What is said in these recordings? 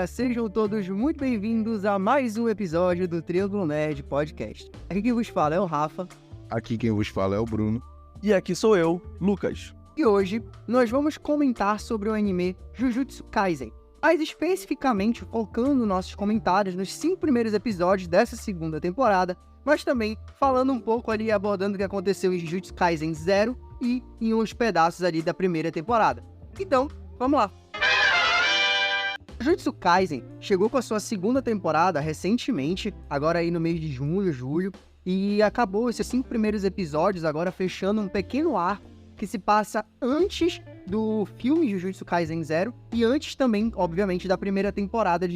galera, sejam todos muito bem-vindos a mais um episódio do Triângulo Nerd Podcast. Aqui quem vos fala é o Rafa. Aqui quem vos fala é o Bruno. E aqui sou eu, Lucas. E hoje nós vamos comentar sobre o anime Jujutsu Kaisen, mas especificamente focando nossos comentários nos 5 primeiros episódios dessa segunda temporada, mas também falando um pouco ali, abordando o que aconteceu em Jujutsu Kaisen 0 e em uns pedaços ali da primeira temporada. Então, vamos lá! Jujutsu Kaisen chegou com a sua segunda temporada recentemente, agora aí no mês de junho, julho, e acabou esses 5 primeiros episódios agora fechando um pequeno arco que se passa antes do filme Jujutsu Kaisen 0 e antes também, obviamente, da primeira temporada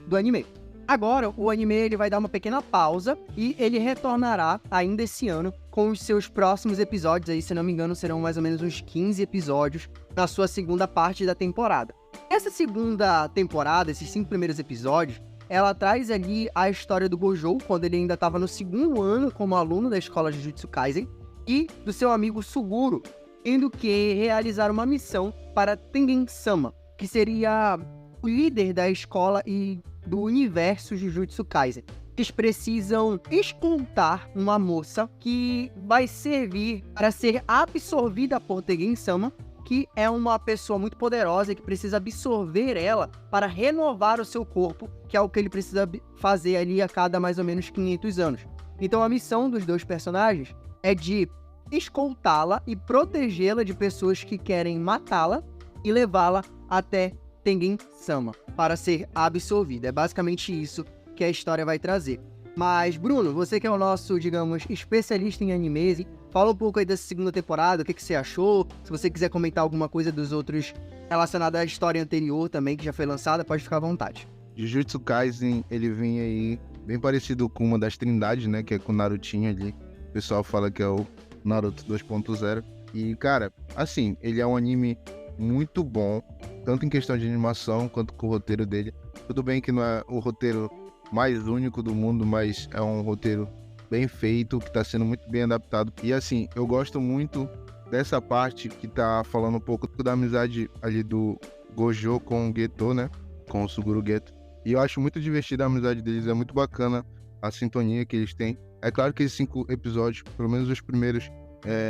do anime. Agora, o anime ele vai dar uma pequena pausa e ele retornará ainda esse ano com os seus próximos episódios, aí, se não me engano, serão mais ou menos uns 15 episódios na sua segunda parte da temporada. Essa segunda temporada, esses 5 primeiros episódios, ela traz ali a história do Gojo, quando ele ainda estava no segundo ano como aluno da escola de Jujutsu Kaisen, e do seu amigo Suguru, tendo que realizar uma missão para Tengen-sama, que seria o líder da escola e do universo Jujutsu Kaisen. Eles precisam escoltar uma moça que vai servir para ser absorvida por Tengen-sama, que é uma pessoa muito poderosa e que precisa absorver ela para renovar o seu corpo, que é o que ele precisa fazer ali a cada mais ou menos 500 anos. Então a missão dos dois personagens é de escoltá-la e protegê-la de pessoas que querem matá-la e levá-la até Tengen-sama para ser absorvida. É basicamente isso que a história vai trazer. Mas, Bruno, você que é o nosso, digamos, especialista em animes, fala um pouco aí dessa segunda temporada, o que você achou. Se você quiser comentar alguma coisa dos outros relacionada à história anterior também, que já foi lançada, pode ficar à vontade. Jujutsu Kaisen, ele vem aí bem parecido com uma das trindades, né, que é com o Narutinho ali. O pessoal fala que é o Naruto 2.0. E, cara, assim, ele é um anime muito bom, tanto em questão de animação quanto com o roteiro dele. Tudo bem que não é o roteiro mais único do mundo, mas é um roteiro bem feito, que tá sendo muito bem adaptado. E assim, eu gosto muito dessa parte que tá falando um pouco da amizade ali do Gojo com o Geto, né? Com o Suguru Geto. E eu acho muito divertida a amizade deles, é muito bacana a sintonia que eles têm. É claro que esses 5 episódios, pelo menos os primeiros,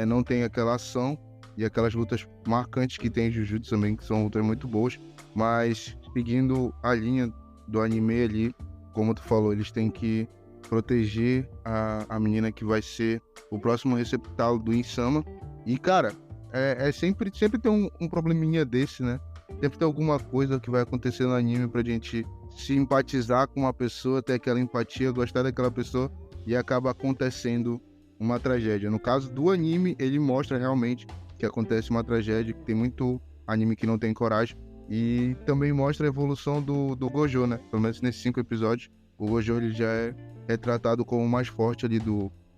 não tem aquela ação e aquelas lutas marcantes que tem em Jujutsu também, que são lutas muito boas. Mas seguindo a linha do anime ali, como tu falou, eles têm que proteger a menina que vai ser o próximo receptáculo do Insama. E, cara, sempre tem um probleminha desse, né? Sempre tem alguma coisa que vai acontecer no anime pra gente simpatizar com uma pessoa, ter aquela empatia, gostar daquela pessoa, e acaba acontecendo uma tragédia. No caso do anime, ele mostra realmente que acontece uma tragédia, que tem muito anime que não tem coragem. E também mostra a evolução do Gojo, né? Pelo menos nesses 5 episódios, o Gojo ele já é retratado como o mais forte ali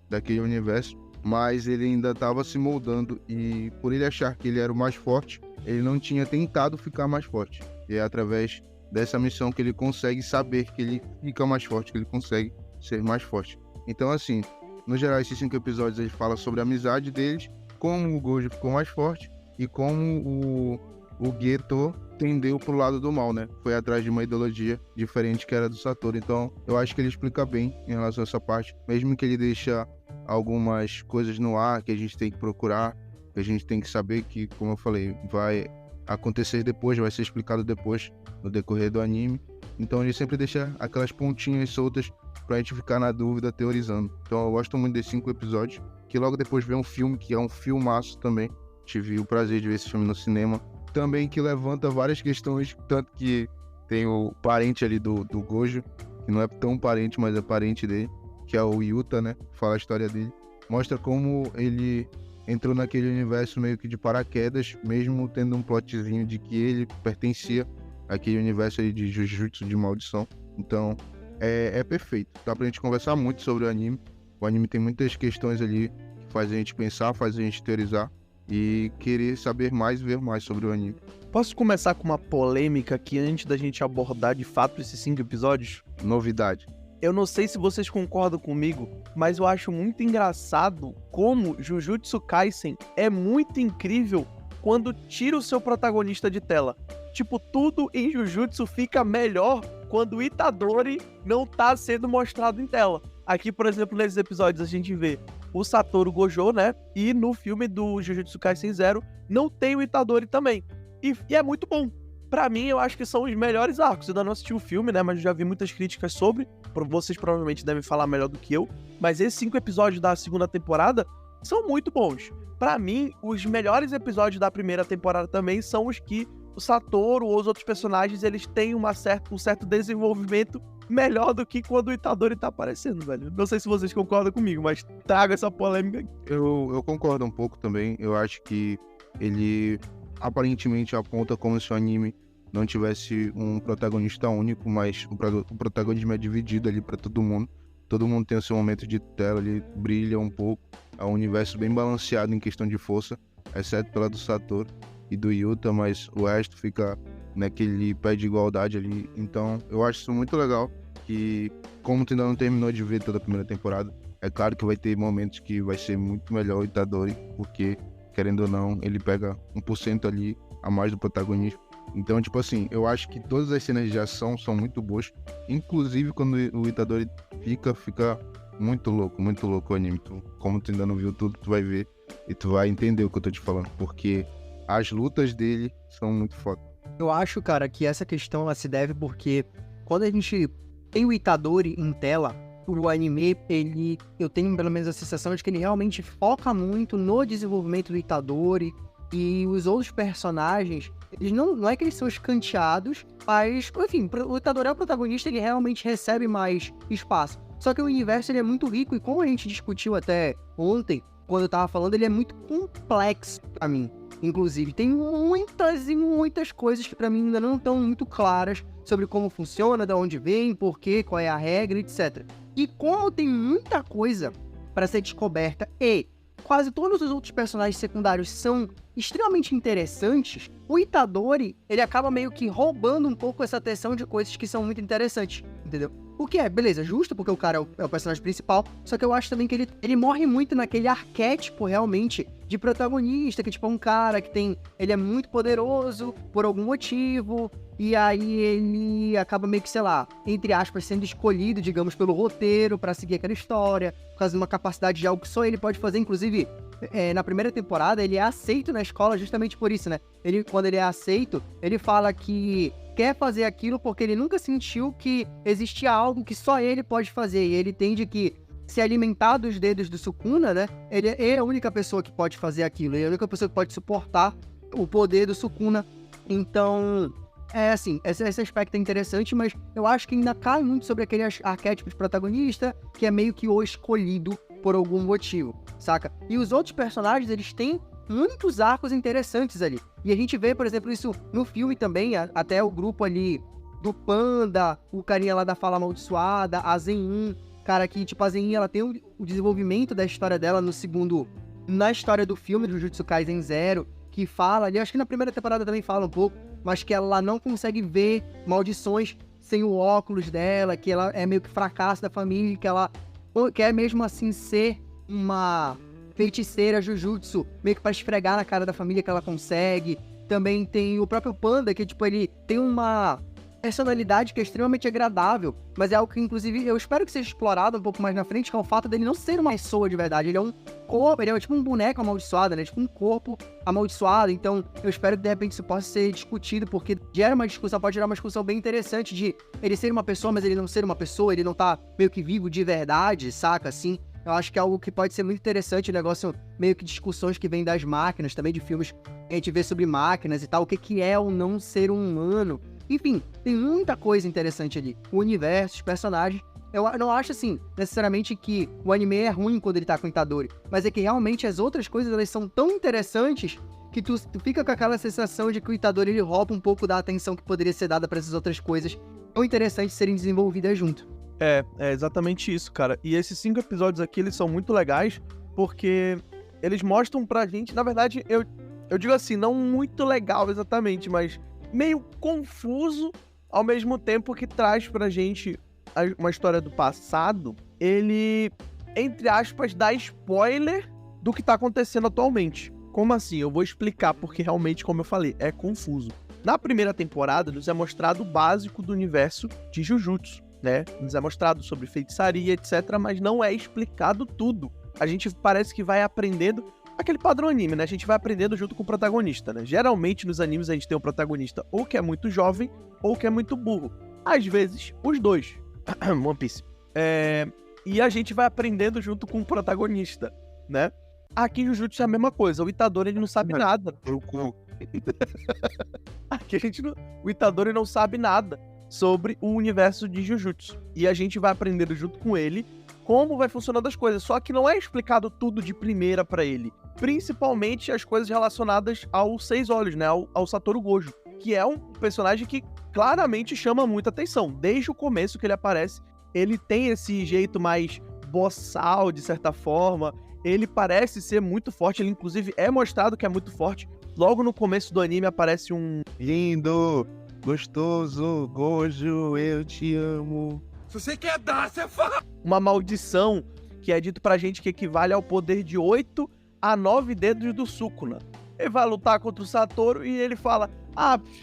daquele universo, mas ele ainda estava se moldando, e por ele achar que ele era o mais forte, ele não tinha tentado ficar mais forte. E é através dessa missão que ele consegue saber que ele fica mais forte, que ele consegue ser mais forte. Então, assim, no geral, esses 5 episódios ele fala sobre a amizade deles, como o Gojo ficou mais forte e como o Geto tendeu pro lado do mal, né? Foi atrás de uma ideologia diferente que era do Satoru. Então, eu acho que ele explica bem em relação a essa parte, mesmo que ele deixa algumas coisas no ar que a gente tem que procurar, que a gente tem que saber que, como eu falei, vai acontecer depois, vai ser explicado depois no decorrer do anime. Então, ele sempre deixa aquelas pontinhas soltas pra gente ficar na dúvida, teorizando. Então, eu gosto muito desses 5 episódios, que logo depois vem um filme, que é um filmaço também. Tive o prazer de ver esse filme no cinema. Também que levanta várias questões, tanto que tem o parente ali do Gojo, que não é tão parente, mas é parente dele, que é o Yuta, né? Fala a história dele. Mostra como ele entrou naquele universo meio que de paraquedas, mesmo tendo um plotzinho de que ele pertencia àquele universo aí de Jujutsu, de maldição. Então, é perfeito. Dá pra gente conversar muito sobre o anime. O anime tem muitas questões ali que fazem a gente pensar, fazem a gente teorizar e querer saber mais e ver mais sobre o anime. Posso começar com uma polêmica aqui antes da gente abordar de fato esses 5 episódios? Novidade. Eu não sei se vocês concordam comigo, mas eu acho muito engraçado como Jujutsu Kaisen é muito incrível quando tira o seu protagonista de tela. tipo, tudo em Jujutsu fica melhor quando o Itadori não tá sendo mostrado em tela. Aqui, por exemplo, nesses episódios a gente vê o Satoru Gojo, né? E no filme do Jujutsu Kaisen Zero não tem o Itadori também. E é muito bom. Pra mim, eu acho que são os melhores arcos. Eu ainda não assisti o filme, né? Mas eu já vi muitas críticas sobre. Vocês provavelmente devem falar melhor do que eu. Mas esses 5 episódios da segunda temporada são muito bons. Pra mim, os melhores episódios da primeira temporada também são os que o Satoru ou os outros personagens, eles têm um certo desenvolvimento melhor do que quando o Itadori tá aparecendo, velho. Não sei se vocês concordam comigo, mas trago essa polêmica. Eu concordo um pouco também. Eu acho que ele aparentemente aponta como se o anime não tivesse um protagonista único, mas o protagonismo é dividido ali pra todo mundo. Todo mundo tem o seu momento de tela, ele brilha um pouco. É um universo bem balanceado em questão de força, exceto pela do Satoru e do Yuta, mas o resto fica naquele pé de igualdade ali. Então, eu acho isso muito legal, que como tu ainda não terminou de ver toda a primeira temporada, é claro que vai ter momentos que vai ser muito melhor o Itadori, porque, querendo ou não, ele pega 1% ali a mais do protagonismo. Então, tipo assim, eu acho que todas as cenas de ação são muito boas, inclusive quando o Itadori fica muito louco o anime. Como tu ainda não viu tudo, tu vai ver e tu vai entender o que eu tô te falando, porque as lutas dele são muito foda. Eu acho, cara, que essa questão ela se deve porque quando a gente tem o Itadori em tela, o anime, eu tenho pelo menos a sensação de que ele realmente foca muito no desenvolvimento do Itadori e os outros personagens, eles não é que eles são escanteados, mas, enfim, o Itadori é o protagonista, ele realmente recebe mais espaço. Só que o universo ele é muito rico e como a gente discutiu até ontem, quando eu tava falando, ele é muito complexo pra mim. Inclusive, tem muitas e muitas coisas que pra mim ainda não estão muito claras sobre como funciona, de onde vem, por quê, qual é a regra, etc. E como tem muita coisa para ser descoberta e quase todos os outros personagens secundários são extremamente interessantes, o Itadori, ele acaba meio que roubando um pouco essa atenção de coisas que são muito interessantes, entendeu? O que é, beleza, justo, porque o cara é o personagem principal, só que eu acho também que ele morre muito naquele arquétipo, realmente, de protagonista, que tipo, é um cara que ele é muito poderoso por algum motivo, e aí ele acaba meio que, sei lá, entre aspas, sendo escolhido, digamos, pelo roteiro pra seguir aquela história, por causa de uma capacidade de algo que só ele pode fazer, inclusive, na primeira temporada, ele é aceito na escola justamente por isso, né? Quando ele é aceito, ele fala que quer fazer aquilo porque ele nunca sentiu que existia algo que só ele pode fazer, e ele entende que se alimentar dos dedos do Sukuna, né? Ele é a única pessoa que pode fazer aquilo, ele é a única pessoa que pode suportar o poder do Sukuna. Então, assim, esse aspecto é interessante, mas eu acho que ainda cai muito sobre aquele arquétipo de protagonista, que é meio que o escolhido por algum motivo, saca? E os outros personagens, eles têm muitos arcos interessantes ali. E a gente vê, por exemplo, isso no filme também, até o grupo ali do Panda, o carinha lá da fala amaldiçoada, a Zen-In, cara, que tipo, a Zen-In, ela tem o desenvolvimento da história dela na história do filme do Jujutsu Kaisen Zero, que fala ali, acho que na primeira temporada também fala um pouco, mas que ela não consegue ver maldições sem o óculos dela, que ela é meio que fracasso da família, que ela quer mesmo assim ser uma feiticeira Jujutsu, meio que pra esfregar na cara da família que ela consegue. Também tem o próprio Panda, que tipo, ele tem uma personalidade que é extremamente agradável, mas é algo que, inclusive, eu espero que seja explorado um pouco mais na frente, que é o fato dele não ser uma pessoa de verdade. Ele é um corpo, ele é tipo um boneco amaldiçoado, né? Tipo um corpo amaldiçoado. Então, eu espero que, de repente, isso possa ser discutido, porque pode gerar uma discussão bem interessante de ele ser uma pessoa, mas ele não ser uma pessoa, ele não tá meio que vivo de verdade, saca? Assim, eu acho que é algo que pode ser muito interessante, o negócio meio que discussões que vêm das máquinas, também de filmes que a gente vê sobre máquinas e tal, o que é ou não ser um humano. Enfim, tem muita coisa interessante ali. O universo, os personagens. Eu não acho, assim, necessariamente que o anime é ruim quando ele tá com o Itadori, mas é que realmente as outras coisas, elas são tão interessantes que tu fica com aquela sensação de que o Itadori, ele rouba um pouco da atenção que poderia ser dada pra essas outras coisas tão interessantes serem desenvolvidas junto. É exatamente isso, cara. E esses 5 episódios aqui, eles são muito legais, porque eles mostram pra gente, na verdade, eu digo assim, não muito legal exatamente, mas meio confuso, ao mesmo tempo que traz pra gente uma história do passado, ele, entre aspas, dá spoiler do que tá acontecendo atualmente. Como assim? Eu vou explicar, porque realmente, como eu falei, é confuso. Na primeira temporada, nos é mostrado o básico do universo de Jujutsu, né? Nos é mostrado sobre feitiçaria, etc., mas não é explicado tudo. A gente parece que vai aprendendo aquele padrão anime, né? A gente vai aprendendo junto com o protagonista, né? Geralmente, nos animes, a gente tem um protagonista ou que é muito jovem ou que é muito burro. Às vezes, os dois. One Piece. E a gente vai aprendendo junto com o protagonista, né? Aqui em Jujutsu é a mesma coisa. O Itadori, ele não sabe nada. Aqui o Itadori não sabe nada sobre o universo de Jujutsu. E a gente vai aprendendo junto com ele como vai funcionando as coisas. Só que não é explicado tudo de primeira pra ele. Principalmente as coisas relacionadas aos 6 olhos, né? Ao Satoru Gojo. Que é um personagem que claramente chama muita atenção. Desde o começo que ele aparece, ele tem esse jeito mais boçal, de certa forma. Ele parece ser muito forte. Ele, inclusive, é mostrado que é muito forte. Logo no começo do anime aparece um... Lindo, gostoso, Gojo, eu te amo. Se você quer dar, você fala. Uma maldição que é dito pra gente que equivale ao poder de 8 a 9 dedos do Sukuna. Ele vai lutar contra o Satoru e ele fala: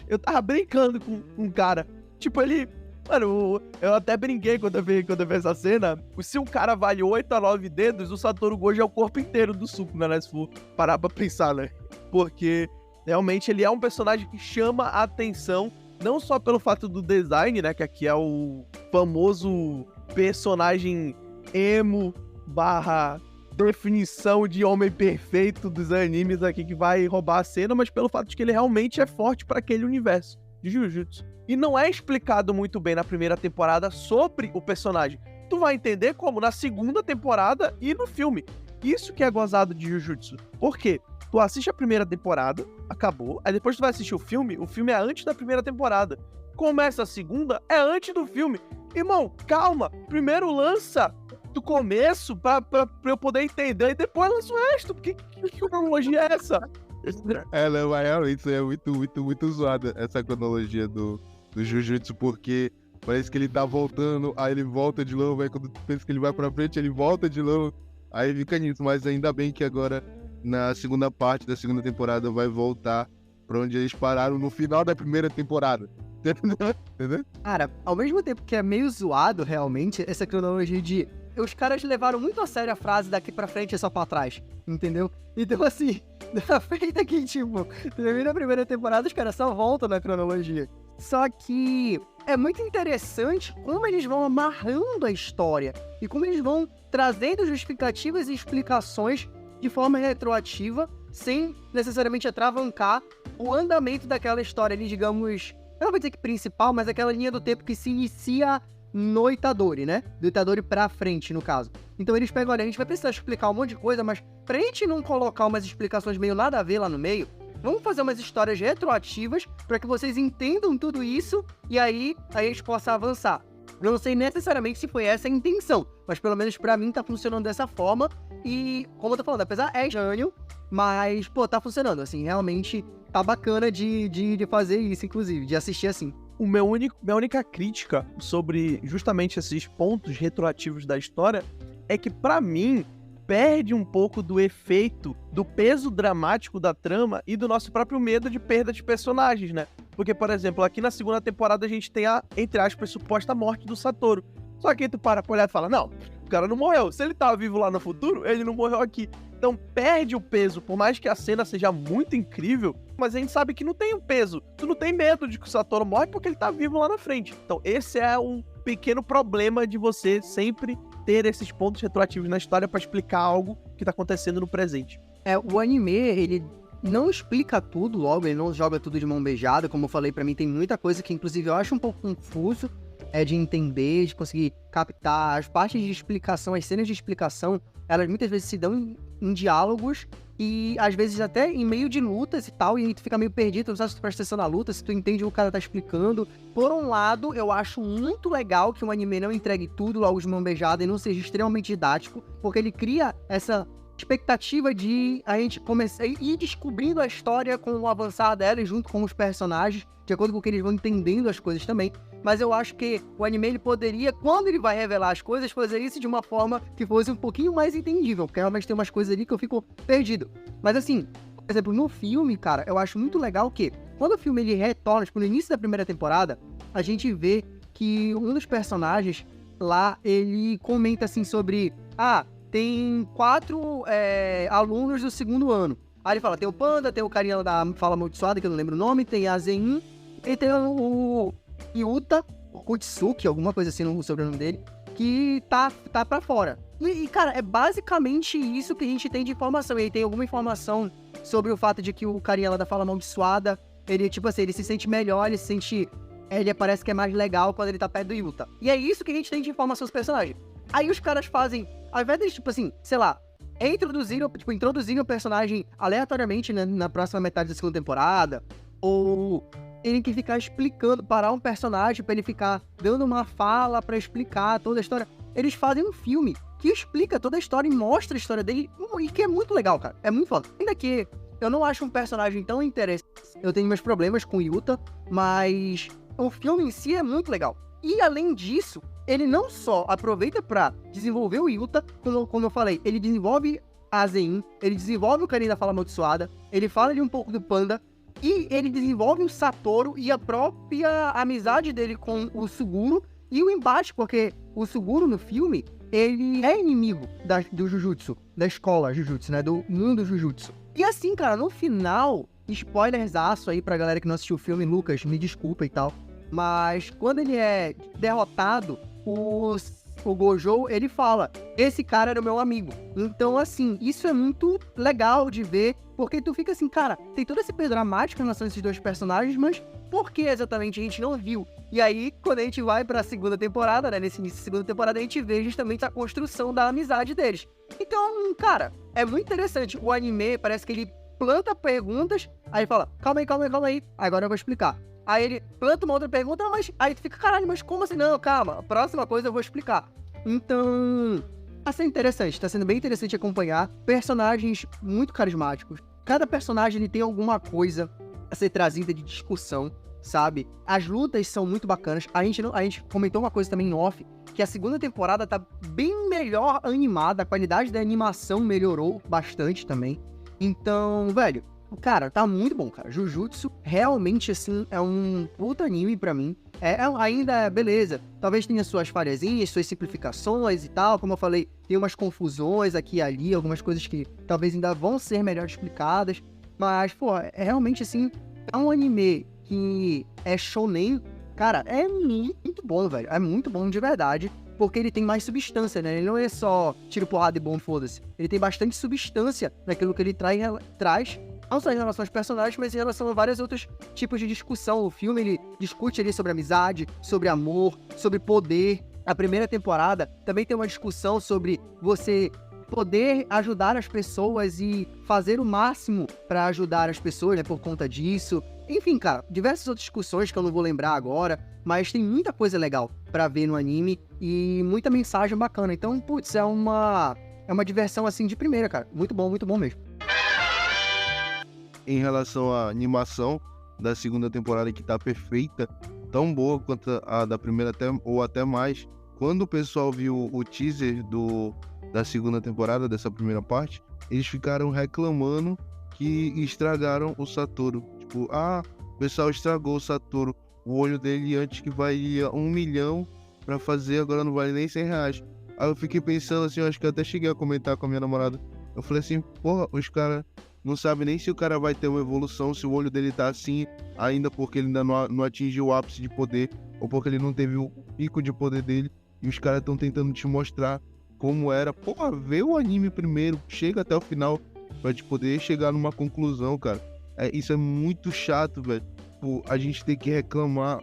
eu tava brincando com um cara. Tipo, ele... Mano, eu até brinquei quando eu vi essa cena. Se um cara vale 8 a 9 dedos, o Satoru Gojo é o corpo inteiro do Sukuna, né? Se for parar pra pensar, né? Porque realmente ele é um personagem que chama a atenção, não só pelo fato do design, né? Que aqui é o famoso personagem emo / definição de homem perfeito dos animes aqui que vai roubar a cena, mas pelo fato de que ele realmente é forte para aquele universo de Jujutsu. E não é explicado muito bem na primeira temporada sobre o personagem. Tu vai entender como na segunda temporada e no filme. Isso que é gozado de Jujutsu. Por quê? Tu assiste a primeira temporada, acabou, aí depois tu vai assistir o filme é antes da primeira temporada. Começa a segunda, é antes do filme. Irmão, calma, primeiro lança do começo pra eu poder entender, e depois lança o resto. Que cronologia é essa? Não, mas realmente é muito zoada essa cronologia do Jujutsu, porque parece que ele tá voltando, aí ele volta de novo, aí quando tu pensa que ele vai pra frente, ele volta de novo, aí fica nisso. Mas ainda bem que agora, na segunda parte da segunda temporada, vai voltar pra onde eles pararam no final da primeira temporada. Entendeu? Cara, ao mesmo tempo que é meio zoado, realmente, essa cronologia de... Os caras levaram muito a sério a frase daqui pra frente é só pra trás, entendeu? Então, assim, da feita que, tipo, termina a primeira temporada, os caras só voltam na cronologia. Só que é muito interessante como eles vão amarrando a história e como eles vão trazendo justificativas e explicações de forma retroativa, sem necessariamente atravancar o andamento daquela história ali, digamos, eu não vou dizer que principal, mas aquela linha do tempo que se inicia no Itadori, né? Do Itadori pra frente, no caso. Então eles pegam, olha, a gente vai precisar explicar um monte de coisa, mas pra gente não colocar umas explicações meio nada a ver lá no meio, vamos fazer umas histórias retroativas pra que vocês entendam tudo isso e aí a gente possa avançar. Eu não sei necessariamente se foi essa a intenção, mas pelo menos pra mim tá funcionando dessa forma. E, como eu tô falando, apesar é estranho, mas, pô, tá funcionando, assim, realmente tá bacana de fazer isso, inclusive, de assistir assim. Minha única crítica sobre justamente esses pontos retroativos da história é que, pra mim, perde um pouco do efeito, do peso dramático da trama e do nosso próprio medo de perda de personagens, né? Porque, por exemplo, aqui na segunda temporada a gente tem a, entre aspas, suposta morte do Satoru. Só que aí tu para pra olhar e fala, não, o cara não morreu. Se ele tava vivo lá no futuro, ele não morreu aqui. Então perde o peso, por mais que a cena seja muito incrível, mas a gente sabe que não tem o peso. Tu não tem medo de que o Satoru morre porque ele tá vivo lá na frente. Então esse é um pequeno problema de você sempre ter esses pontos retroativos na história pra explicar algo que tá acontecendo no presente. O anime, ele não explica tudo logo, ele não joga tudo de mão beijada. Como eu falei, pra mim tem muita coisa que inclusive eu acho um pouco confuso, de entender, de conseguir captar. As partes de explicação, as cenas de explicação, elas muitas vezes se dão em diálogos e às vezes até em meio de lutas e tal, e aí tu fica meio perdido, tu não sabe se tu presta atenção na luta, se tu entende o que o cara tá explicando. Por um lado, eu acho muito legal que um anime não entregue tudo logo de mão beijada e não seja extremamente didático, porque ele cria essa expectativa de a gente começar a ir descobrindo a história com o avançar dela e junto com os personagens, de acordo com o que eles vão entendendo as coisas também. Mas eu acho que o anime, ele poderia, quando ele vai revelar as coisas, fazer isso de uma forma que fosse um pouquinho mais entendível, porque realmente tem umas coisas ali que eu fico perdido. Mas assim, por exemplo, no filme, cara, eu acho muito legal que quando o filme ele retorna, tipo, no início da primeira temporada, a gente vê que um dos personagens lá, ele comenta assim sobre, tem 4 alunos do segundo ano. Aí ele fala, tem o Panda, tem o carinha da Fala Amaldiçoada, que eu não lembro o nome, tem a Zein, e tem o Yuta, o Kutsuki, alguma coisa assim no sobrenome dele, que tá pra fora. E, cara, é basicamente isso que a gente tem de informação. E aí tem alguma informação sobre o fato de que o carinha lá da Fala Amaldiçoada, ele, tipo assim, ele se sente melhor, ele parece que é mais legal quando ele tá perto do Yuta. E é isso que a gente tem de informação dos personagens. Aí os caras fazem, ao invés de, tipo assim, sei lá, introduzirem o personagem aleatoriamente, né, na próxima metade da segunda temporada, ou terem que ficar explicando, parar um personagem pra ele ficar dando uma fala pra explicar toda a história. Eles fazem um filme que explica toda a história e mostra a história dele, e que é muito legal, cara. É muito foda. Ainda que eu não acho um personagem tão interessante. Eu tenho meus problemas com o Yuta, mas o filme em si é muito legal. E além disso, ele não só aproveita pra desenvolver o Yuta, como eu falei, ele desenvolve a Zein, ele desenvolve o carinha da Fala Amaldiçoada, ele fala ali um pouco do Panda, e ele desenvolve o Satoru e a própria amizade dele com o Suguru e o embate, porque o Suguru no filme, ele é inimigo do Jujutsu, da escola Jujutsu, né, do mundo Jujutsu. E assim, cara, no final, spoilerzaço aí pra galera que não assistiu o filme, Lucas, me desculpa e tal, mas quando ele é derrotado, o Gojo, ele fala, esse cara era o meu amigo. Então, assim, isso é muito legal de ver, porque tu fica assim, cara, tem todo esse peso dramático em relação a esses dois personagens, mas por que exatamente a gente não viu? E aí, quando a gente vai pra segunda temporada, né, nesse início da segunda temporada, a gente vê justamente a construção da amizade deles. Então, cara, é muito interessante. O anime, parece que ele planta perguntas, aí ele fala, calma aí, agora eu vou explicar. Aí ele planta uma outra pergunta, mas aí tu fica, caralho, mas como assim? Não, calma, a próxima coisa eu vou explicar. Então, tá sendo interessante, tá sendo bem interessante acompanhar personagens muito carismáticos. Cada personagem ele tem alguma coisa a ser trazida de discussão, sabe? As lutas são muito bacanas. A gente comentou uma coisa também em off, que a segunda temporada tá bem melhor animada, a qualidade da animação melhorou bastante também. Então, velho, cara, tá muito bom, cara. Jujutsu, realmente, assim, é um puta anime pra mim. Ainda, beleza, talvez tenha suas falhazinhas, suas simplificações e tal. Como eu falei, tem umas confusões aqui e ali, algumas coisas que talvez ainda vão ser melhor explicadas. Mas, pô, realmente, assim, é um anime que é shonen. Cara, é muito bom, velho. É muito bom de verdade. Porque ele tem mais substância, né? Ele não é só tiro, porrada e bom, foda-se. Ele tem bastante substância naquilo que ele traz, não só em relação aos personagens, mas em relação a vários outros tipos de discussão. O filme, ele discute ali sobre amizade, sobre amor, sobre poder. A primeira temporada também tem uma discussão sobre você poder ajudar as pessoas e fazer o máximo pra ajudar as pessoas, né? Por conta disso. Enfim, cara, diversas outras discussões que eu não vou lembrar agora, mas tem muita coisa legal pra ver no anime e muita mensagem bacana. Então, putz, é uma diversão, assim, de primeira, cara. Muito bom mesmo. Em relação à animação da segunda temporada, que tá perfeita, tão boa quanto a da primeira, ou até mais. Quando o pessoal viu o teaser da segunda temporada, dessa primeira parte, eles ficaram reclamando que estragaram o Satoru. Tipo, o pessoal estragou o Satoru. O olho dele antes que valia 1 milhão pra fazer, agora não vale nem 100 reais. Aí eu fiquei pensando assim, eu acho que eu até cheguei a comentar com a minha namorada. Eu falei assim, porra, os caras não sabem nem se o cara vai ter uma evolução, se o olho dele tá assim ainda porque ele ainda não atingiu o ápice de poder, ou porque ele não teve o pico de poder dele. E os caras estão tentando te mostrar como era. Porra, vê o anime primeiro, chega até o final pra te poder chegar numa conclusão, cara. Isso é muito chato, velho. A gente tem que reclamar.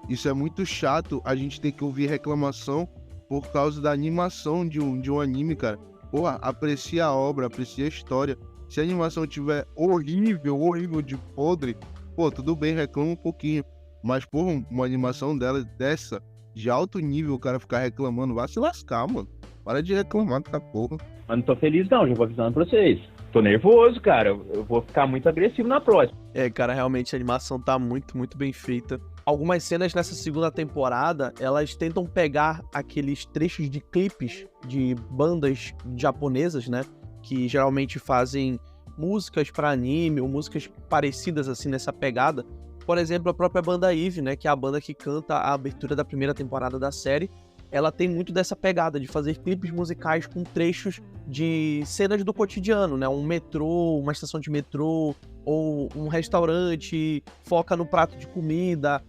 Isso é muito chato, a gente tem que ouvir reclamação por causa da animação de um anime, cara. Porra, aprecia a obra, aprecia a história. Se a animação tiver horrível de podre, pô, tudo bem, reclama um pouquinho. Mas, porra, uma animação dessa, de alto nível, o cara ficar reclamando, vai se lascar, mano. Para de reclamar dessa porra. Mas não tô feliz não, já vou avisando pra vocês. Tô nervoso, cara. Eu vou ficar muito agressivo na próxima. Cara, realmente a animação tá muito bem feita. Algumas cenas nessa segunda temporada, elas tentam pegar aqueles trechos de clipes de bandas japonesas, né? Que geralmente fazem músicas para anime ou músicas parecidas assim nessa pegada. Por exemplo, a própria banda Eve, né, que é a banda que canta a abertura da primeira temporada da série, ela tem muito dessa pegada de fazer clipes musicais com trechos de cenas do cotidiano, né? Um metrô, uma estação de metrô, ou um restaurante, foca no prato de comida.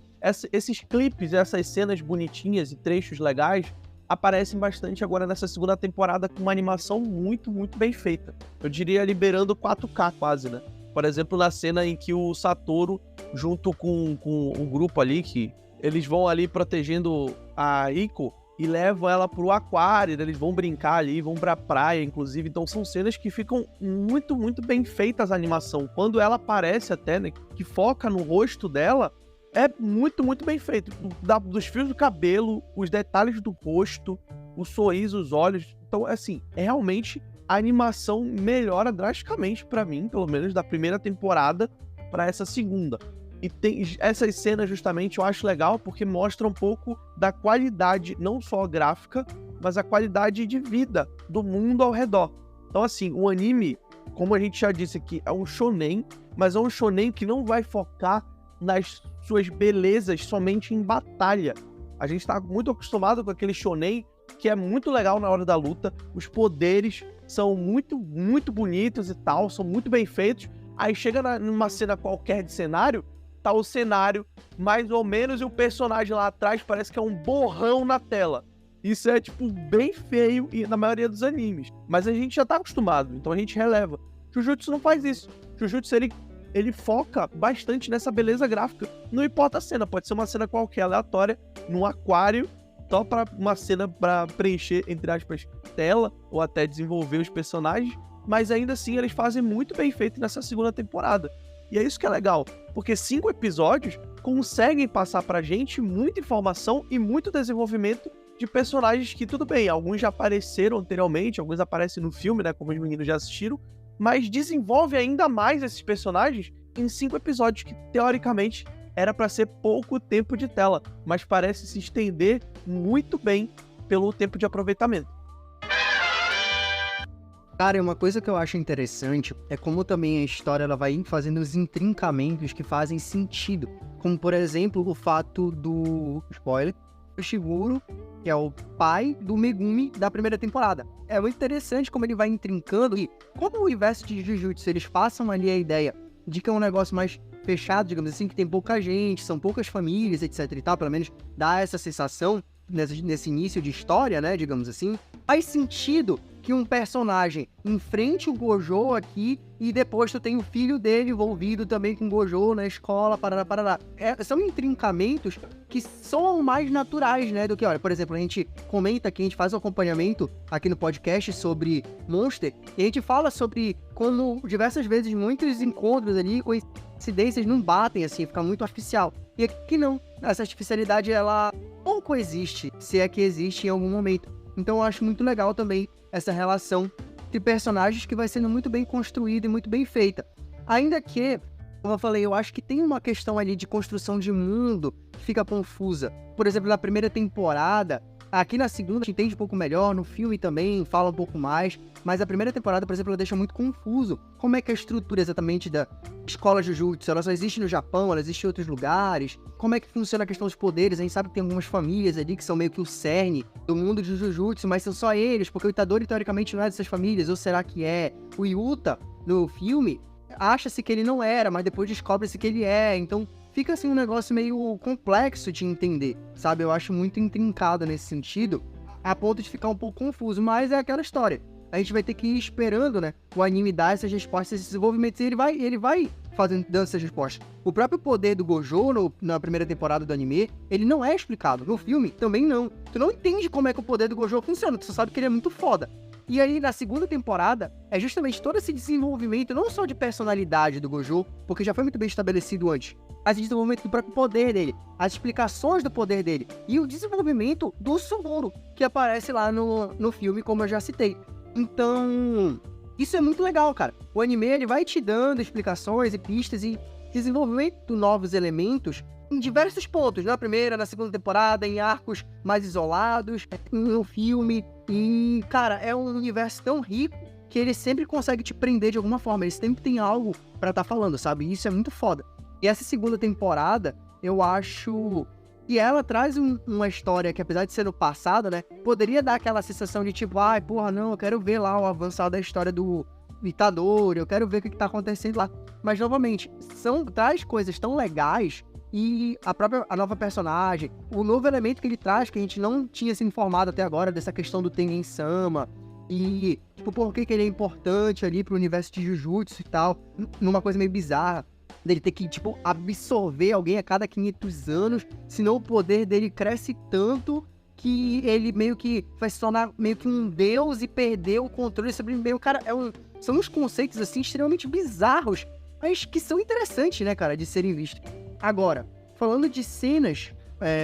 Esses clipes, essas cenas bonitinhas e trechos legais aparecem bastante agora nessa segunda temporada com uma animação muito, muito bem feita. Eu diria liberando 4K quase, né? Por exemplo, na cena em que o Satoru, junto com um grupo ali, que eles vão ali protegendo a Iko e levam ela pro aquário, né? Eles vão brincar ali, vão pra praia, inclusive. Então são cenas que ficam muito, muito bem feitas a animação. Quando ela aparece até, né, que foca no rosto dela, é muito, muito bem feito. Dos fios do cabelo, os detalhes do rosto, o sorriso, os olhos. Então, assim, realmente a animação melhora drasticamente pra mim, pelo menos da primeira temporada pra essa segunda. E tem essas cenas, justamente, eu acho legal porque mostra um pouco da qualidade, não só gráfica, mas a qualidade de vida do mundo ao redor. Então, assim, o anime, como a gente já disse aqui, é um shonen, mas é um shonen que não vai focar nas suas belezas somente em batalha. A gente tá muito acostumado com aquele shonen que é muito legal na hora da luta, os poderes são muito, muito bonitos e tal, são muito bem feitos. Aí chega numa cena qualquer de cenário, tá o cenário, mais ou menos, e o personagem lá atrás parece que é um borrão na tela. Isso é, tipo, bem feio na maioria dos animes. Mas a gente já tá acostumado, então a gente releva. Jujutsu não faz isso. Jujutsu, ele foca bastante nessa beleza gráfica. Não importa a cena, pode ser uma cena qualquer, aleatória, num aquário, só pra uma cena pra preencher, entre aspas, tela, ou até desenvolver os personagens. Mas ainda assim, eles fazem muito bem feito nessa segunda temporada. E é isso que é legal, porque 5 episódios conseguem passar pra gente muita informação e muito desenvolvimento de personagens que, tudo bem, alguns já apareceram anteriormente, alguns aparecem no filme, né, como os meninos já assistiram, mas desenvolve ainda mais esses personagens em 5 episódios, que teoricamente era pra ser pouco tempo de tela, mas parece se estender muito bem pelo tempo de aproveitamento. Cara, uma coisa que eu acho interessante é como também a história ela vai fazendo os intrincamentos que fazem sentido. Como, por exemplo, o fato do... spoiler, o Shiguro, que é o pai do Megumi da primeira temporada. É muito interessante como ele vai intrincando e como o universo de Jujutsu, eles passam ali a ideia de que é um negócio mais fechado, digamos assim, que tem pouca gente, são poucas famílias, etc e tal, pelo menos dá essa sensação nesse início de história, né, digamos assim. Faz sentido que um personagem enfrente o Gojo aqui e depois tu tem o filho dele envolvido também com o Gojo na escola, parará. São intrincamentos que são mais naturais, né, do que, olha, por exemplo, a gente comenta aqui, a gente faz um acompanhamento aqui no podcast sobre Monster, e a gente fala sobre como diversas vezes muitos encontros ali, coincidências não batem, assim, fica muito artificial. E aqui não, essa artificialidade, ela pouco existe, se é que existe em algum momento. Então eu acho muito legal também essa relação de personagens que vai sendo muito bem construída e muito bem feita. Ainda que, como eu falei, eu acho que tem uma questão ali de construção de mundo que fica confusa. Por exemplo, na primeira temporada, aqui na segunda a gente entende um pouco melhor, no filme também fala um pouco mais, mas a primeira temporada, por exemplo, ela deixa muito confuso. Como é que é a estrutura exatamente da escola Jujutsu? Ela só existe no Japão, ela existe em outros lugares? Como é que funciona a questão dos poderes? A gente sabe que tem algumas famílias ali que são meio que o cerne do mundo de Jujutsu, mas são só eles, porque o Itadori teoricamente não é dessas famílias, ou será que é? O Yuta, no filme, acha-se que ele não era, mas depois descobre-se que ele é, então fica assim um negócio meio complexo de entender, sabe? Eu acho muito intrincado nesse sentido, a ponto de ficar um pouco confuso, mas é aquela história. A gente vai ter que ir esperando, né, o anime dar essas respostas, esses desenvolvimentos, e ele vai dando essas respostas. O próprio poder do Gojo na primeira temporada do anime, ele não é explicado. No filme, também não. Tu não entende como é que o poder do Gojo funciona, tu só sabe que ele é muito foda. E aí, na segunda temporada, é justamente todo esse desenvolvimento, não só de personalidade do Gojo, porque já foi muito bem estabelecido antes, mas o desenvolvimento do próprio poder dele, as explicações do poder dele, e o desenvolvimento do Suguru, que aparece lá no filme, como eu já citei. Então, isso é muito legal, cara. O anime, ele vai te dando explicações e pistas e desenvolvimento de novos elementos em diversos pontos, na primeira, na segunda temporada, em arcos mais isolados, no filme. E, cara, é um universo tão rico que ele sempre consegue te prender de alguma forma, ele sempre tem algo pra tá falando, sabe? E isso é muito foda. E essa segunda temporada, eu acho que ela traz uma história que, apesar de ser no passado, né, poderia dar aquela sensação de tipo, ai, porra, não, eu quero ver lá o avançado da história do Itadori, eu quero ver o que tá acontecendo lá. Mas, novamente, traz coisas tão legais. E a nova personagem, o novo elemento que ele traz, que a gente não tinha se informado até agora, dessa questão do Tengen-sama, e, tipo, por que ele é importante ali pro universo de Jujutsu e tal, numa coisa meio bizarra, dele ter que, tipo, absorver alguém a cada 500 anos, senão o poder dele cresce tanto que ele meio que vai se tornar meio que um deus e perder o controle sobre o meio. Cara, são uns conceitos, assim, extremamente bizarros, mas que são interessantes, né, cara, de serem vistos. Agora, falando de cenas,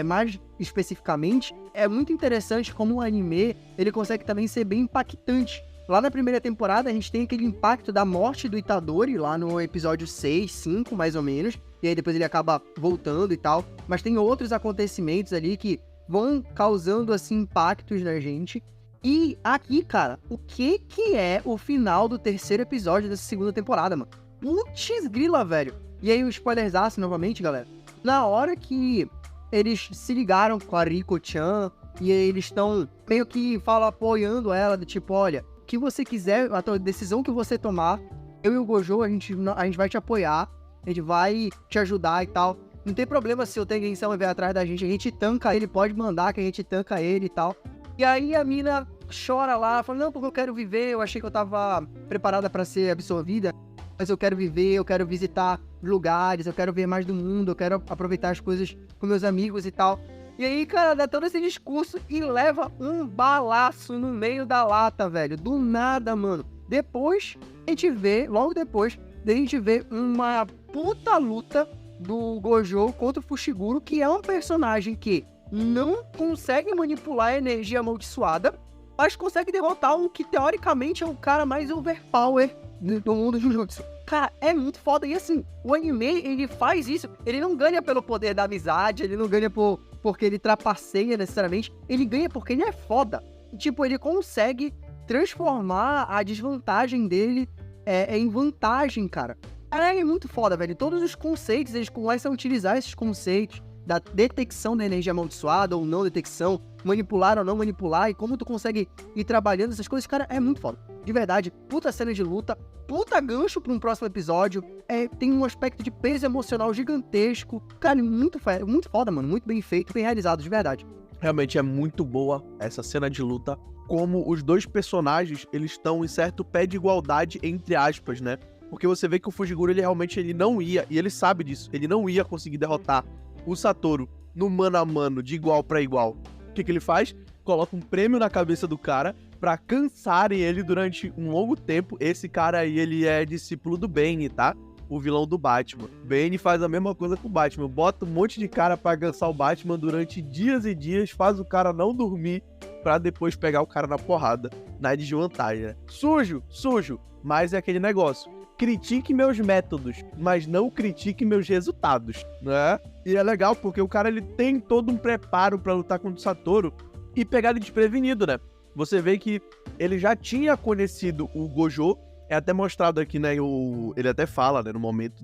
mais especificamente, é muito interessante como o anime, ele consegue também ser bem impactante. Lá na primeira temporada, a gente tem aquele impacto da morte do Itadori, lá no episódio 6, 5, mais ou menos, e aí depois ele acaba voltando e tal, mas tem outros acontecimentos ali que vão causando, assim, impactos na gente. E aqui, cara, o que é o final do terceiro episódio dessa segunda temporada, mano? Putz grila, velho. E aí o spoilerzaço novamente, galera. Na hora que eles se ligaram com a Riko-chan, e aí eles estão meio que apoiando ela, do tipo, olha, o que você quiser, a decisão que você tomar, eu e o Gojo, a gente vai te apoiar, a gente vai te ajudar e tal. Não tem problema se o Tengen-sama vier atrás da gente tanca ele, pode mandar que a gente tanca ele e tal. E aí a mina chora lá, fala, não, porque eu quero viver, eu achei que eu tava preparada pra ser absorvida, mas eu quero viver, eu quero visitar lugares, eu quero ver mais do mundo, eu quero aproveitar as coisas com meus amigos e tal. E aí, cara, dá todo esse discurso e leva um balaço no meio da lata, velho. Do nada, mano. Depois, logo depois, a gente vê uma puta luta do Gojo contra o Fushiguro, que é um personagem que não consegue manipular a energia amaldiçoada, mas consegue derrotar um que, teoricamente, é o cara mais overpower do mundo Jujutsu. Cara, é muito foda. E assim, o anime, ele faz isso. Ele não ganha pelo poder da amizade, ele não ganha porque ele trapaceia necessariamente. Ele ganha porque ele é foda. Tipo, ele consegue transformar a desvantagem dele em vantagem, cara. É muito foda, velho. Todos os conceitos, eles começam a utilizar esses conceitos da detecção da energia amaldiçoada ou não detecção, manipular ou não manipular, e como tu consegue ir trabalhando essas coisas, cara, é muito foda. De verdade, puta cena de luta, puta gancho pra um próximo episódio, tem um aspecto de peso emocional gigantesco, cara, muito foda, mano, muito bem feito, bem realizado, de verdade. Realmente é muito boa essa cena de luta, como os dois personagens, eles estão em certo pé de igualdade, entre aspas, né? Porque você vê que o Fushiguro, ele não ia, e ele sabe disso, ele não ia conseguir derrotar o Satoru no mano a mano, de igual pra igual. O que ele faz? Coloca um prêmio na cabeça do cara pra cansarem ele durante um longo tempo. Esse cara aí, ele é discípulo do Bane, tá? O vilão do Batman. Bane faz a mesma coisa com o Batman. Bota um monte de cara pra cansar o Batman durante dias e dias, faz o cara não dormir pra depois pegar o cara na porrada, na desvantagem, né? Sujo, mas é aquele negócio. Critique meus métodos, mas não critique meus resultados, né? E é legal porque o cara, ele tem todo um preparo pra lutar contra o Satoru e pegar ele desprevenido, né? Você vê que ele já tinha conhecido o Gojo, é até mostrado aqui, né? Ele até fala, né, no momento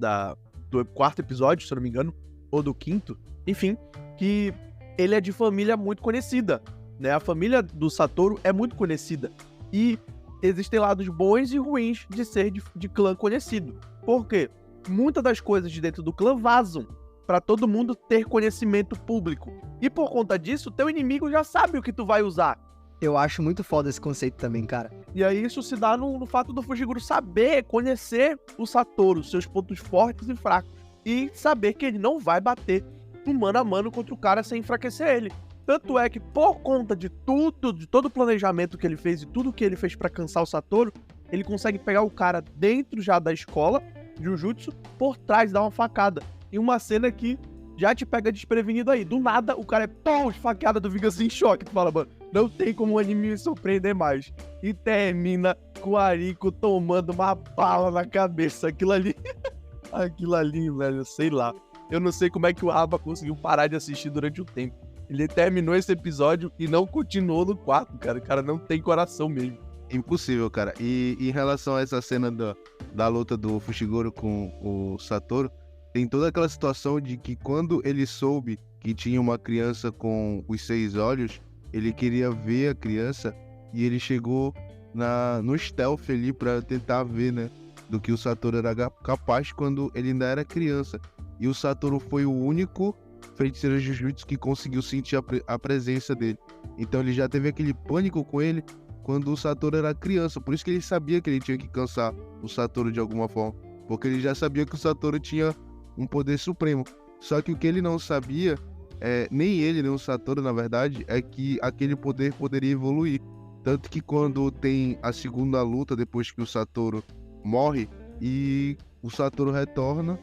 do quarto episódio, se eu não me engano, ou do quinto, enfim, que ele é de família muito conhecida, né? A família do Satoru é muito conhecida. E existem lados bons e ruins de ser de clã conhecido. Por quê? Muitas das coisas de dentro do clã vazam pra todo mundo ter conhecimento público. E por conta disso, teu inimigo já sabe o que tu vai usar. Eu acho muito foda esse conceito também, cara. E aí isso se dá no fato do Fushiguro saber, conhecer o Satoru, seus pontos fortes e fracos. E saber que ele não vai bater no mano a mano contra o cara sem enfraquecer ele. Tanto é que, por conta de tudo, de todo o planejamento que ele fez e tudo que ele fez pra cansar o Satoru, ele consegue pegar o cara dentro já da escola, Jujutsu, por trás, dar uma facada. E uma cena que já te pega desprevenido aí. Do nada, o cara esfaqueada, tu fica assim em choque. Tu fala, mano, não tem como o anime me surpreender mais. E termina com o Ariko tomando uma bala na cabeça. Aquilo ali, velho, sei lá. Eu não sei como é que o Aba conseguiu parar de assistir durante o tempo. Ele terminou esse episódio e não continuou no quarto, cara. O cara não tem coração mesmo. impossível, cara. E em relação a essa cena da luta do Fushiguro com o Satoru, tem toda aquela situação de que quando ele soube que tinha uma criança com os 6 olhos, ele queria ver a criança e ele chegou no stealth ali pra tentar ver, né, do que o Satoru era capaz quando ele ainda era criança. E o Satoru foi o único feiticeiro Jujutsu que conseguiu sentir a presença dele. Então ele já teve aquele pânico com ele quando o Satoru era criança. Por isso que ele sabia que ele tinha que cansar o Satoru de alguma forma. Porque ele já sabia que o Satoru tinha um poder supremo. Só que o que ele não sabia, nem ele, nem o Satoru, na verdade, é que aquele poder poderia evoluir. Tanto que quando tem a segunda luta, depois que o Satoru morre, e o Satoru retorna,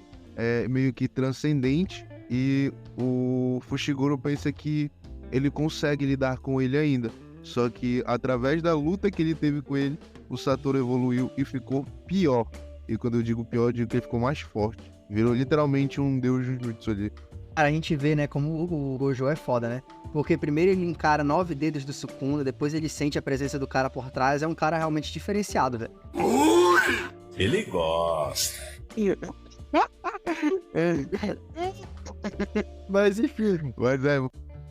meio que transcendente, e o Fushiguro pensa que ele consegue lidar com ele ainda. Só que através da luta que ele teve com ele, o Satoru evoluiu e ficou pior. E quando eu digo pior, eu digo que ele ficou mais forte. Virou literalmente um deus Jujutsu ali. Cara, a gente vê, né, como o Gojo é foda, né? Porque primeiro ele encara 9 dedos do Sukuna, depois ele sente a presença do cara por trás. É um cara realmente diferenciado, velho. Ele gosta. Mas enfim.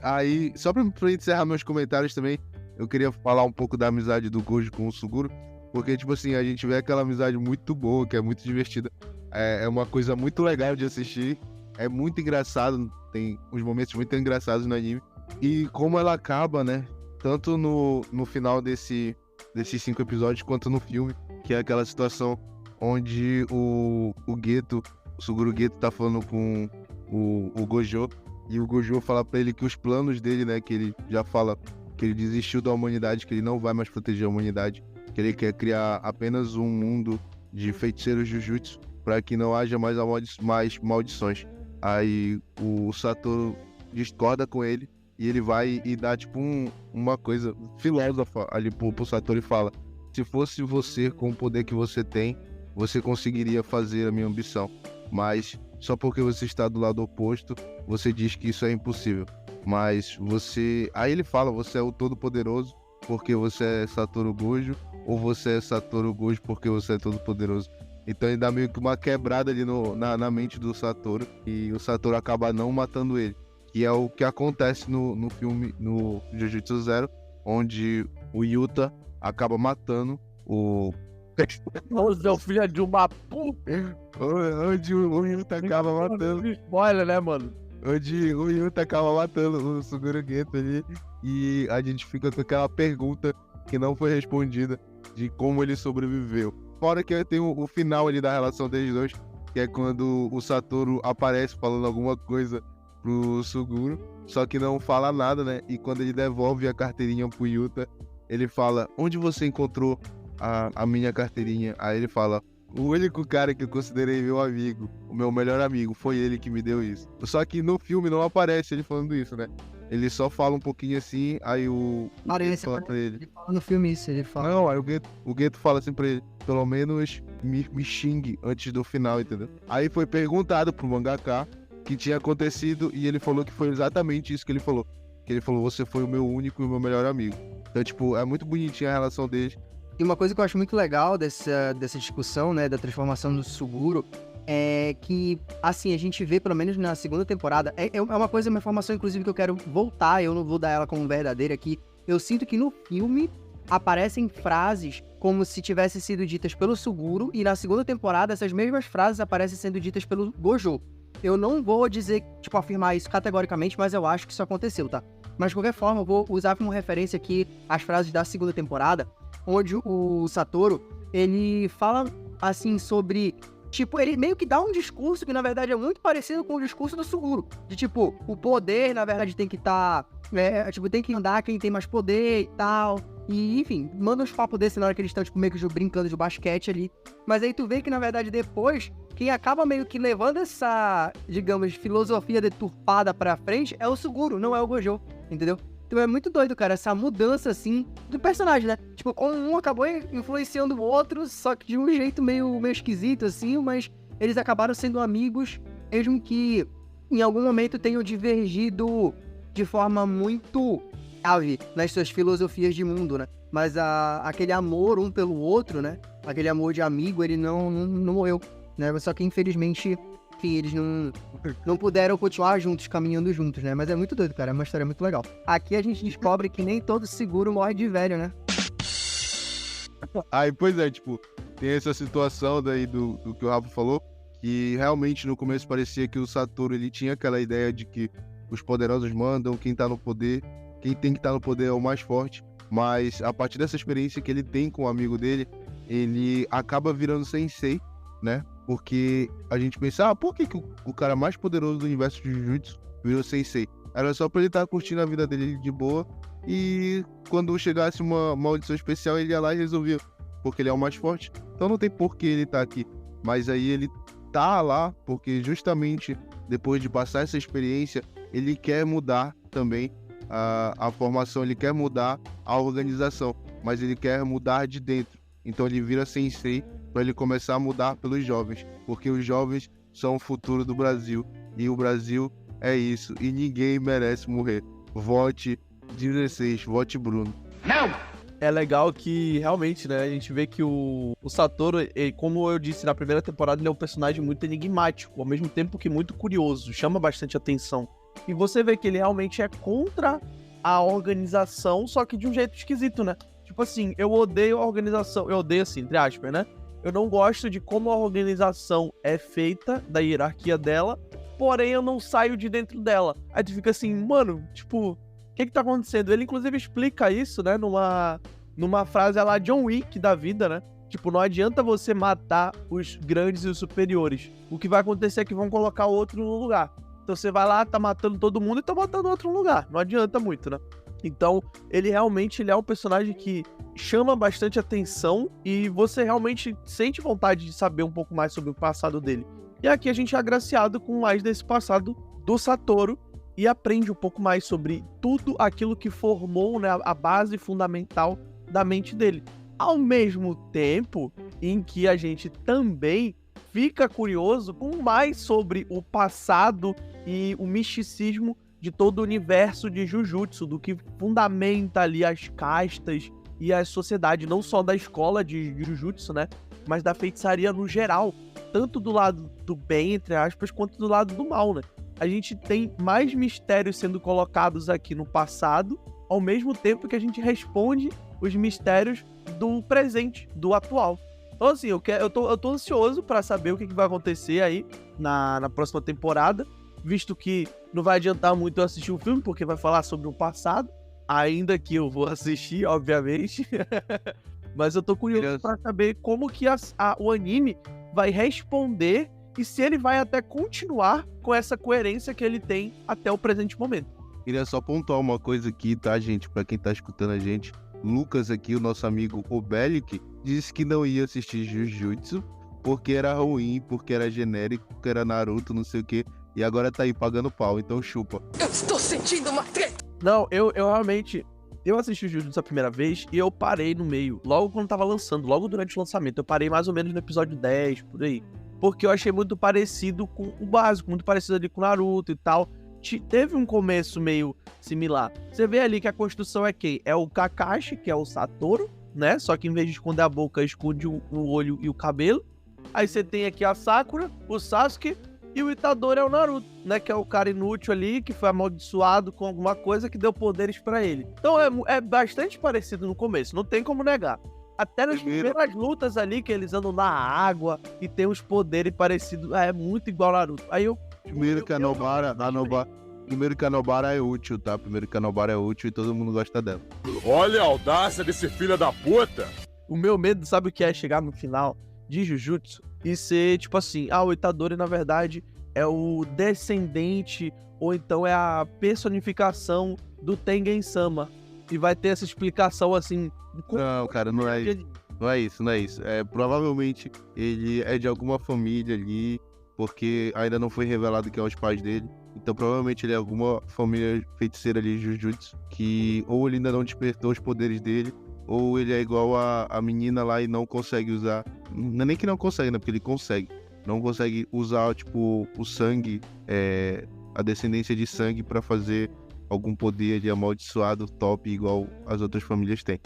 Aí, só pra encerrar meus comentários também, eu queria falar um pouco da amizade do Gojo com o Suguru. Porque, tipo assim, a gente vê aquela amizade muito boa, que é muito divertida. É uma coisa muito legal de assistir. É muito engraçado, tem uns momentos muito engraçados no anime. E como ela acaba, né? Tanto no final desses 5 episódios, quanto no filme. Que é aquela situação onde o Suguru Geto tá falando com o Gojo. E o Gojo fala pra ele que os planos dele, né? Que ele já fala que ele desistiu da humanidade, que ele não vai mais proteger a humanidade. Que ele quer criar apenas um mundo de feiticeiros Jujutsu para que não haja mais maldições. Aí o Satoru discorda com ele e ele vai e dá tipo uma coisa filósofa ali pro Satoru e fala: se fosse você com o poder que você tem, você conseguiria fazer a minha ambição. Mas só porque você está do lado oposto, você diz que isso é impossível. Mas você... Aí ele fala: você é o Todo-Poderoso porque você é Satoru Gojo, ou você é Satoru Gojo porque você é Todo-Poderoso. Então ele dá meio que uma quebrada ali na mente do Satoru, e o Satoru acaba não matando ele. Que é o que acontece no filme, no Jujutsu Zero, onde o Yuta acaba matando o... Você é o filho de uma puta. Onde o Yuta acaba matando... Spoiler, né, mano? Onde o Yuta acaba matando o Suguru Geto ali, e a gente fica com aquela pergunta que não foi respondida de como ele sobreviveu. Fora que tem o final ali da relação deles dois, que é quando o Satoru aparece falando alguma coisa pro Suguru, só que não fala nada, né? E quando ele devolve a carteirinha pro Yuta, ele fala: onde você encontrou a minha carteirinha? Aí ele fala: o único cara que eu considerei meu amigo, o meu melhor amigo, foi ele que me deu isso. Só que no filme não aparece ele falando isso, né? Ele só fala um pouquinho assim, aí o Geto fala pra ele. Ele fala no filme isso, ele fala... Não, aí o Geto fala assim pra ele: pelo menos me xingue antes do final, entendeu? Aí foi perguntado pro mangaka o que tinha acontecido, e ele falou que foi exatamente isso que ele falou. Que ele falou: você foi o meu único e o meu melhor amigo. Então, tipo, é muito bonitinha a relação deles. E uma coisa que eu acho muito legal dessa discussão, né, da transformação do Suguru, é que, assim, a gente vê, pelo menos na segunda temporada, é uma coisa, uma informação, inclusive, que eu quero voltar, eu não vou dar ela como verdadeira aqui. Eu sinto que no filme aparecem frases como se tivessem sido ditas pelo Suguru, e na segunda temporada essas mesmas frases aparecem sendo ditas pelo Gojo. Eu não vou dizer, tipo, afirmar isso categoricamente, mas eu acho que isso aconteceu, tá? Mas, de qualquer forma, eu vou usar como referência aqui as frases da segunda temporada, onde o Satoru, ele fala, assim, sobre... Tipo, ele meio que dá um discurso que, na verdade, é muito parecido com o discurso do Suguru. De, tipo, o poder, na verdade, tem que estar... tipo, tem que andar quem tem mais poder e tal. E, enfim, manda uns papos desse na hora que eles estão, tipo, meio que brincando de basquete ali. Mas aí tu vê que, na verdade, depois, quem acaba meio que levando essa, digamos, filosofia deturpada pra frente é o Suguru, não é o Gojo, entendeu? Então é muito doido, cara, essa mudança, assim, do personagem, né? Tipo, como um acabou influenciando o outro, só que de um jeito meio esquisito, assim, mas eles acabaram sendo amigos, mesmo que em algum momento tenham divergido de forma muito grave nas suas filosofias de mundo, né? mas aquele amor um pelo outro, né? Aquele amor de amigo, ele não morreu, né? Só que infelizmente, enfim, eles não puderam continuar juntos, caminhando juntos, né? Mas é muito doido, cara, é uma história muito legal. Aqui a gente descobre que nem todo seguro morre de velho, né? Aí, pois é, tipo, tem essa situação daí do que o Rafa falou, que realmente no começo parecia que o Satoru, ele tinha aquela ideia de que os poderosos mandam, quem tá no poder, quem tem que estar no poder é o mais forte, mas a partir dessa experiência que ele tem com o amigo dele, ele acaba virando sensei, né? Porque a gente pensa, por que o cara mais poderoso do universo de Jujutsu virou sensei? Era só pra ele estar curtindo a vida dele de boa, e quando chegasse uma maldição especial, ele ia lá e resolvia, porque ele é o mais forte. Então não tem por que ele tá aqui. Mas aí ele tá lá porque justamente depois de passar essa experiência, ele quer mudar também a formação, ele quer mudar a organização, mas ele quer mudar de dentro. Então ele vira sensei para ele começar a mudar pelos jovens, porque os jovens são o futuro do Brasil, e o Brasil é isso, e ninguém merece morrer. Vote 16, vote Bruno. É legal que, realmente, né, a gente vê que o Satoru, como eu disse na primeira temporada, ele é um personagem muito enigmático, ao mesmo tempo que muito curioso, chama bastante atenção. E você vê que ele realmente é contra a organização, só que de um jeito esquisito, né? Tipo assim, eu odeio a organização, eu odeio assim, entre aspas, né? Eu não gosto de como a organização é feita, da hierarquia dela, porém eu não saio de dentro dela. Aí tu fica assim, mano, tipo, o que tá acontecendo? Ele inclusive explica isso, né, numa frase lá, John Wick da vida, né? Tipo, não adianta você matar os grandes e os superiores. O que vai acontecer é que vão colocar outro no lugar. Então você vai lá, tá matando todo mundo e tá matando outro no lugar. Não adianta muito, né? Então, ele realmente é um personagem que chama bastante atenção e você realmente sente vontade de saber um pouco mais sobre o passado dele. E aqui a gente é agraciado com mais desse passado do Satoru e aprende um pouco mais sobre tudo aquilo que formou, né, a base fundamental da mente dele. Ao mesmo tempo em que a gente também fica curioso com mais sobre o passado e o misticismo de todo o universo de Jujutsu, do que fundamenta ali as castas e a sociedade, não só da escola de Jujutsu, né, mas da feitiçaria no geral, tanto do lado do bem, entre aspas, quanto do lado do mal, né. A gente tem mais mistérios sendo colocados aqui no passado, ao mesmo tempo que a gente responde os mistérios do presente, do atual. Então assim, eu tô ansioso pra saber o que vai acontecer aí na próxima temporada, visto que não vai adiantar muito eu assistir o filme, porque vai falar sobre o passado, ainda que eu vou assistir, obviamente. Mas eu tô curioso pra saber como que o anime vai responder e se ele vai até continuar com essa coerência que ele tem até o presente momento. Queria só pontuar uma coisa aqui, tá, gente? Pra quem tá escutando a gente, Lucas aqui, o nosso amigo Obelic, disse que não ia assistir Jujutsu porque era ruim, porque era genérico, porque era Naruto, não sei o quê. E agora tá aí pagando pau, então chupa. Eu estou sentindo uma treta! Não, eu realmente... Eu assisti o Jujutsu a primeira vez e eu parei no meio. Logo quando tava lançando, logo durante o lançamento. Eu parei mais ou menos no episódio 10, por aí. Porque eu achei muito parecido com o básico, muito parecido ali com Naruto e tal. Teve um começo meio similar. Você vê ali que a construção é quem? É o Kakashi, que é o Satoru, né? Só que em vez de esconder a boca, esconde o olho e o cabelo. Aí você tem aqui a Sakura, o Sasuke e o Itadori é o Naruto, né? Que é o cara inútil ali, que foi amaldiçoado com alguma coisa que deu poderes pra ele. Então é bastante parecido no começo, não tem como negar. Até nas primeiras lutas ali, que eles andam na água e tem uns poderes parecidos, é muito igual ao Naruto. Aí eu... Primeiro que a Nobara é útil, tá? Primeiro que a Nobara é útil e todo mundo gosta dela. Olha a audácia desse filho da puta! O meu medo, sabe o que é? Chegar no final de Jujutsu e ser tipo assim, o Itadori na verdade é o descendente ou então é a personificação do Tengen-sama. E vai ter essa explicação assim... Não, cara, não é isso. Não é isso. Provavelmente ele é de alguma família ali, porque ainda não foi revelado quem é os pais dele. Então provavelmente ele é alguma família feiticeira ali de Jujutsu, que ou ele ainda não despertou os poderes dele, ou ele é igual a menina lá e não consegue usar. Não é nem que não consegue, né? Porque ele consegue. Não consegue usar, tipo, o sangue, a descendência de sangue pra fazer algum poder ali amaldiçoado top igual as outras famílias têm.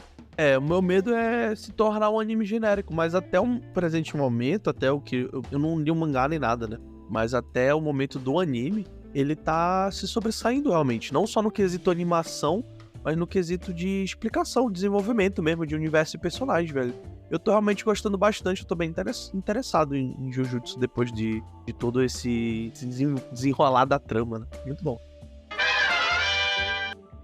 O meu medo é se tornar um anime genérico, mas até um presente momento, até o que... Eu não li o mangá nem nada, né? Mas até o momento do anime, ele tá se sobressaindo realmente. Não só no quesito animação, mas no quesito de explicação, desenvolvimento mesmo, de universo e personagem, velho. Eu tô realmente gostando bastante, eu tô bem interessado em Jujutsu depois de todo esse desenrolar da trama, né? Muito bom.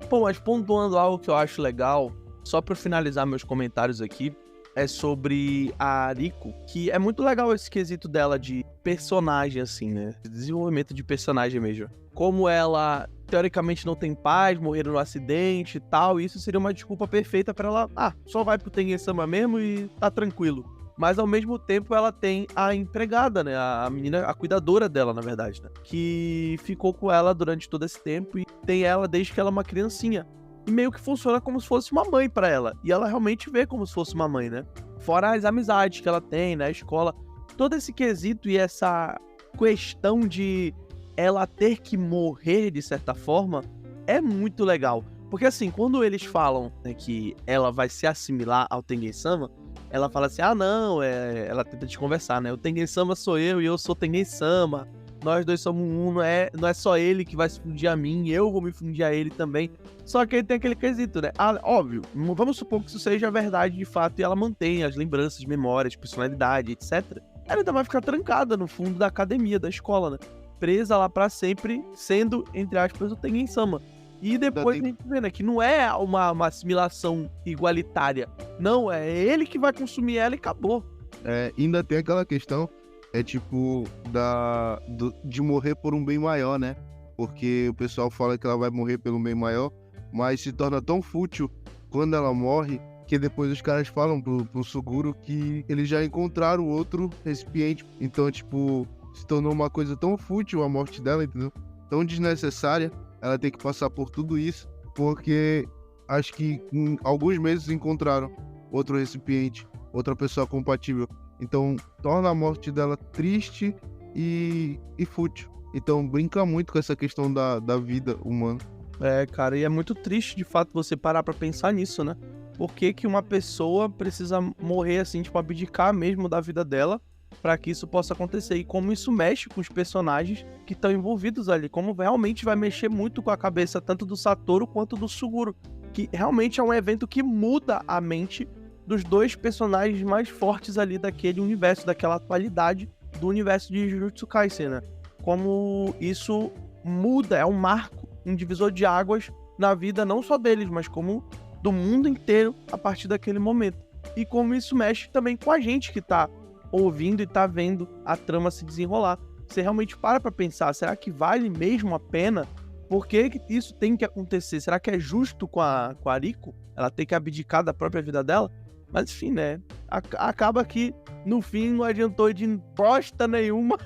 Bom, mas pontuando algo que eu acho legal, só pra finalizar meus comentários aqui, é sobre a Riko, que é muito legal esse quesito dela de personagem, assim, né? De desenvolvimento de personagem mesmo. Como ela, teoricamente, não tem pais, morreram no acidente e tal, e isso seria uma desculpa perfeita pra ela, só vai pro Tengen-sama mesmo e tá tranquilo. Mas, ao mesmo tempo, ela tem a empregada, né? A menina, a cuidadora dela, na verdade, né? Que ficou com ela durante todo esse tempo e tem ela desde que ela é uma criancinha. E meio que funciona como se fosse uma mãe pra ela. E ela realmente vê como se fosse uma mãe, né? Fora as amizades que ela tem na escola. Todo esse quesito e essa questão de ela ter que morrer, de certa forma, é muito legal. Porque assim, quando eles falam, né, que ela vai se assimilar ao Tengen-sama, ela fala assim, não, ela tenta desconversar, né? O Tengen-sama sou eu e eu sou Tengen-sama. Nós dois somos um, não é só ele que vai se fundir a mim, eu vou me fundir a ele também. Só que aí tem aquele quesito, né? Óbvio, vamos supor que isso seja verdade de fato e ela mantém as lembranças, memórias, personalidade, etc. Ela ainda vai ficar trancada no fundo da academia, da escola, né? Presa lá pra sempre, sendo, entre aspas, o Tengen-sama. E depois a gente vê, né, que não é uma assimilação igualitária. Não, é ele que vai consumir ela e acabou. Ainda tem aquela questão, tipo, de morrer por um bem maior, né? Porque o pessoal fala que ela vai morrer pelo bem maior, mas se torna tão fútil quando ela morre, que depois os caras falam pro Suguro que eles já encontraram outro recipiente. Então, tipo, se tornou uma coisa tão fútil a morte dela, entendeu? Tão desnecessária, ela tem que passar por tudo isso, porque acho que em alguns meses encontraram outro recipiente, outra pessoa compatível. Então, torna a morte dela triste e fútil. Então, brinca muito com essa questão da vida humana. Cara, e é muito triste, de fato, você parar pra pensar nisso, né? Por que uma pessoa precisa morrer, assim, tipo, abdicar mesmo da vida dela pra que isso possa acontecer? E como isso mexe com os personagens que estão envolvidos ali. Como realmente vai mexer muito com a cabeça tanto do Satoru quanto do Suguro. Que realmente é um evento que muda a mente dos dois personagens mais fortes ali daquele universo, daquela atualidade do universo de Jujutsu Kaisen, né? Como isso muda, é um marco, um divisor de águas na vida não só deles, mas como do mundo inteiro a partir daquele momento. E como isso mexe também com a gente que tá ouvindo e tá vendo a trama se desenrolar. Você realmente para pra pensar, será que vale mesmo a pena? Por que isso tem que acontecer? Será que é justo com a Riko? Ela tem que abdicar da própria vida dela? Mas enfim, né? Acaba que no fim não adiantou de bosta nenhuma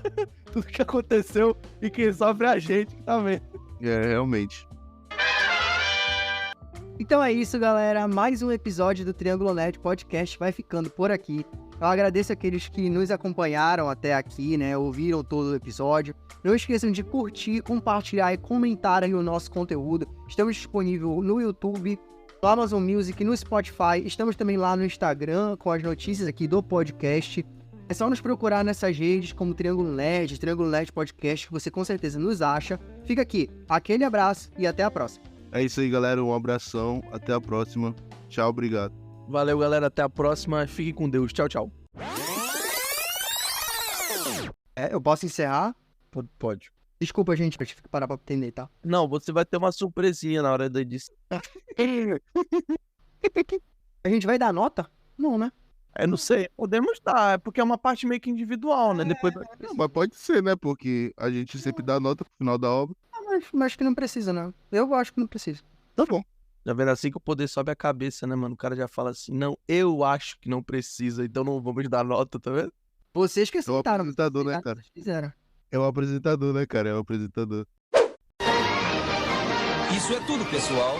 tudo que aconteceu e quem sofre é a gente que tá vendo. Realmente. Então é isso, galera. Mais um episódio do Triângulo Nerd Podcast vai ficando por aqui. Eu agradeço aqueles que nos acompanharam até aqui, né? Ouviram todo o episódio. Não esqueçam de curtir, compartilhar e comentar aí o nosso conteúdo. Estamos disponíveis no YouTube, no Amazon Music, no Spotify. Estamos também lá no Instagram com as notícias aqui do podcast. É só nos procurar nessas redes como Triângulo Nerd Podcast, que você com certeza nos acha. Fica aqui, aquele abraço e até a próxima. É isso aí, galera. Um abração. Até a próxima. Tchau, obrigado. Valeu, galera. Até a próxima. Fiquem com Deus. Tchau, tchau. Eu posso encerrar? Pode. Desculpa, gente, eu tive que parar pra entender, tá? Não, você vai ter uma surpresinha na hora da edição. A gente vai dar nota? Não, né? Não sei. Podemos dar, porque é uma parte meio que individual, né? Depois... Não, mas pode ser, né? Porque a gente sempre dá nota pro final da obra. Mas acho que não precisa, né? Eu acho que não precisa. Tá bom. Tá vendo? Assim que o poder sobe a cabeça, né, mano? O cara já fala assim, não, eu acho que não precisa, então não vamos dar nota, tá vendo? Vocês que É o aceitaram. apresentador, né, cara? Fizeram. É o apresentador, né, cara? É o apresentador. Isso é tudo, pessoal.